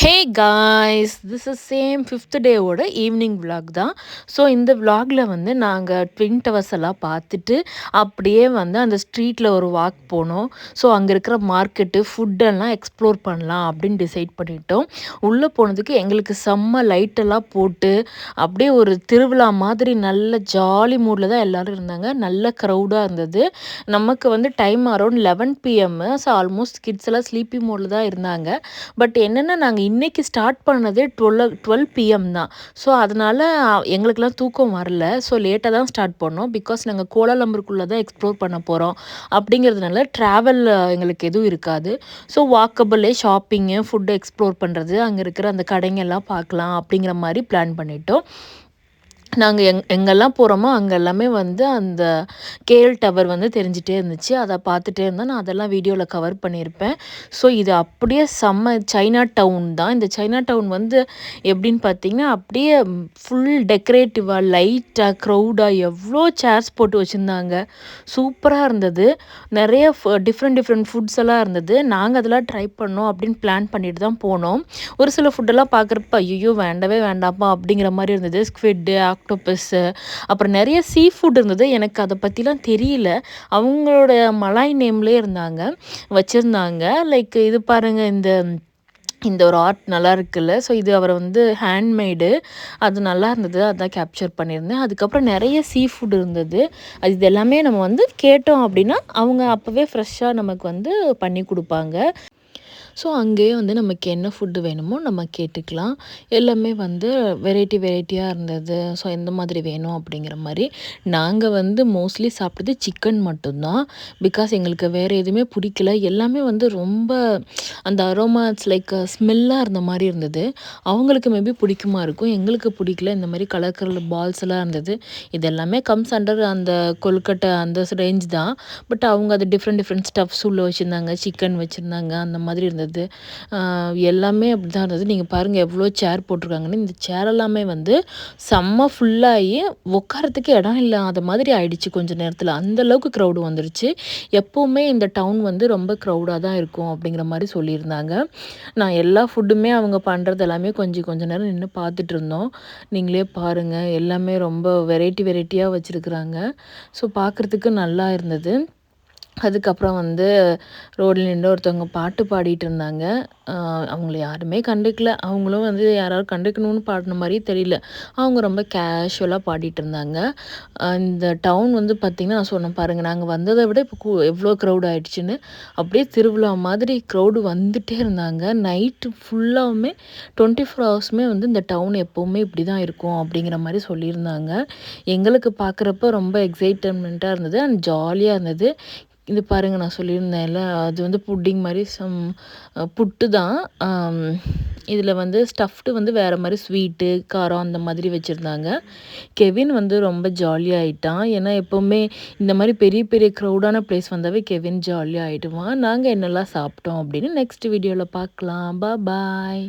Hey guys, this is same fifth டேவோட evening vlog தான். So இந்த விலாகில் வந்து நாங்கள் ட்வின் டவர்ஸ் எல்லாம் பார்த்துட்டு அப்படியே வந்து அந்த ஸ்ட்ரீட்டில் ஒரு வாக் போனோம். ஸோ அங்கே இருக்கிற மார்க்கெட்டு ஃபுட்டெல்லாம் எக்ஸ்ப்ளோர் பண்ணலாம் அப்படின்னு டிசைட் பண்ணிட்டோம். உள்ளே போனதுக்கு எங்களுக்கு செம்ம லைட்டெல்லாம் போட்டு அப்படியே ஒரு திருவிழா மாதிரி நல்ல ஜாலி மூடில் தான் எல்லோரும் இருந்தாங்க. நல்ல க்ரௌடாக இருந்தது. நமக்கு வந்து time around 11 PM. So almost kids எல்லாம் ஸ்லீப்பி மோடில் தான் இருந்தாங்க. பட் என்னென்னா நாங்கள் இன்றைக்கி ஸ்டார்ட் பண்ணதே 12 PM தான். ஸோ அதனால் எங்களுக்கெல்லாம் தூக்கம் வரல. ஸோ லேட்டாக தான் ஸ்டார்ட் பண்ணோம். பிகாஸ் நாங்கள் கோலாலம்பூருக்குள்ளே தான் எக்ஸ்ப்ளோர் பண்ண போகிறோம் அப்படிங்கிறதுனால ட்ராவல் எங்களுக்கு எதுவும் இருக்காது. ஸோ வாக்கபிளே ஷாப்பிங்கு, ஃபுட்டு எக்ஸ்ப்ளோர் பண்ணுறது, அங்கே இருக்கிற அந்த கடைங்கெல்லாம் பார்க்கலாம் அப்படிங்கிற மாதிரி பிளான் பண்ணிட்டோம். நாங்கள் எங்கெல்லாம் போகிறோமோ அங்கே எல்லாமே வந்து அந்த கேஎல் டவர் வந்து தெரிஞ்சிட்டே இருந்துச்சு. அதை பார்த்துட்டே இருந்தேன். நான் அதெல்லாம் வீடியோவில் கவர் பண்ணியிருப்பேன். ஸோ இது அப்படியே செம்ம சைனா டவுன் தான். இந்த சைனா டவுன் வந்து எப்படின்னு பார்த்தீங்கன்னா அப்படியே ஃபுல் டெக்கரேட்டிவாக லைட்டாக க்ரௌடாக எவ்வளோ சேர்ஸ் போட்டு வச்சுருந்தாங்க. சூப்பராக இருந்தது. நிறைய டிஃப்ரெண்ட் ஃபுட்ஸ் எல்லாம் இருந்தது. நாங்கள் அதெல்லாம் ட்ரை பண்ணோம் அப்படின்னு பிளான் பண்ணிட்டு தான் போனோம். ஒரு சில ஃபுட்டெல்லாம் பார்க்குறப்ப ஐயோ வேண்டவே வேண்டாப்பா அப்படிங்கிற மாதிரி இருந்தது. ஸ்குவிட்டு, ஆக்டோபஸ்ஸு, அப்புறம் நிறைய சீ ஃபுட் இருந்தது. எனக்கு அதை பற்றிலாம் தெரியல. அவங்களோட மலாய் நேம்லேயே வச்சுருந்தாங்க. லைக் இது பாருங்கள், இந்த ஒரு ஆர்ட் நல்லா இருக்குல்ல. ஸோ இது அவரை வந்து ஹேண்ட்மேடு, அது நல்லா இருந்தது. அதான் கேப்சர் பண்ணியிருந்தேன். அதுக்கப்புறம் நிறைய சீ ஃபுட் இருந்தது. இது எல்லாமே நம்ம வந்து கேட்டோம் அப்படின்னா அவங்க அப்போவே ஃப்ரெஷ்ஷாக நமக்கு வந்து பண்ணி கொடுப்பாங்க. ஸோ அங்கேயே வந்து நமக்கு என்ன ஃபுட்டு வேணுமோ நம்ம கேட்டுக்கலாம். எல்லாமே வந்து வெரைட்டியாக இருந்தது. ஸோ எந்த மாதிரி வேணும் அப்படிங்கிற மாதிரி. நாங்கள் வந்து மோஸ்ட்லி சாப்பிட்டது சிக்கன் மட்டும்தான். பிகாஸ் எங்களுக்கு வேறு எதுவுமே பிடிக்கல. எல்லாமே வந்து ரொம்ப அந்த அரோமாஸ் லைக் ஸ்மெல்லாக இருந்த மாதிரி இருந்தது. அவங்களுக்கு மேபி பிடிக்குமா இருக்கும், எங்களுக்கு பிடிக்கல. இந்த மாதிரி கலர் பால்ஸ் எல்லாம் இருந்தது. இது எல்லாமே கம்ஸ் அண்டர் அந்த கொல்கட்டை அந்த ரேஞ்ச் தான். பட் அவங்க அது டிஃப்ரெண்ட் ஸ்டஃப்ஸ் உள்ள வச்சுருந்தாங்க. சிக்கன் வச்சுருந்தாங்க. அந்த மாதிரி இருந்தது. எல்லாமே அப்படி தான் இருந்தது. நீங்கள் பாருங்கள் எவ்வளோ சேர் போட்டிருக்காங்கன்னு. இந்த சேர் எல்லாமே வந்து செம்ம ஃபுல்லாகி உட்காரத்துக்கு இடம் இல்லாத மாதிரி ஆயிடுச்சு கொஞ்சம் நேரத்தில். அந்தளவுக்கு க்ரௌடு வந்துருச்சு. எப்போவுமே இந்த டவுன் வந்து ரொம்ப க்ரௌடாக தான் இருக்கும் அப்படிங்கிற மாதிரி சொல்லியிருந்தாங்க. நான் எல்லா ஃபுட்டுமே அவங்க பண்ணுறது எல்லாமே கொஞ்சம் நேரம் நின்று பார்த்துட்டு இருந்தோம். நீங்களே பாருங்கள், எல்லாமே ரொம்ப வெரைட்டியாக வச்சுருக்குறாங்க. ஸோ பார்க்குறதுக்கு நல்லா இருந்தது. அதுக்கப்புறம் வந்து ரோடில் நின்று ஒருத்தவங்க பாட்டு பாடிட்டு இருந்தாங்க. அவங்கள யாருமே கண்டுக்கல. அவங்களும் வந்து யாராவது கண்டுக்கணும்னு பாடின மாதிரியே தெரியல. அவங்க ரொம்ப கேஷுவலாக பாடிட்டு இருந்தாங்க. இந்த டவுன் வந்து பார்த்திங்கன்னா நான் சொன்னேன் பாருங்கள், நாங்கள் வந்ததை விட இப்போ எவ்வளோ க்ரௌட் ஆகிடுச்சின்னு. அப்படியே திருவிழா மாதிரி க்ரௌடு வந்துகிட்டே இருந்தாங்க. நைட்டு ஃபுல்லாகவுமே 24 ஹவர்ஸுமே வந்து இந்த டவுன் எப்போவுமே இப்படி தான் இருக்கும் அப்படிங்கிற மாதிரி சொல்லியிருந்தாங்க. எங்களுக்கு பார்க்குறப்ப ரொம்ப எக்ஸைட்மெண்ட்டாக இருந்தது அண்ட் ஜாலியாக இருந்தது. இது பாருங்கள், நான் சொல்லியிருந்தேன்ல, அது வந்து புட்டிங் மாதிரி புட்டு தான். இதில் வந்து ஸ்டஃப்டு வந்து வேறு மாதிரி ஸ்வீட்டு, காரம் அந்த மாதிரி வச்சுருந்தாங்க. கெவின் வந்து ரொம்ப ஜாலியாகிட்டான். ஏன்னா எப்போவுமே இந்த மாதிரி பெரிய க்ரௌடான ப்ளேஸ் வந்தாவே கெவின் ஜாலியாக ஆகிடுவான். நாங்கள் என்னெல்லாம் சாப்பிட்டோம் அப்படின்னு நெக்ஸ்ட் வீடியோவில் பார்க்கலாம். பாய்.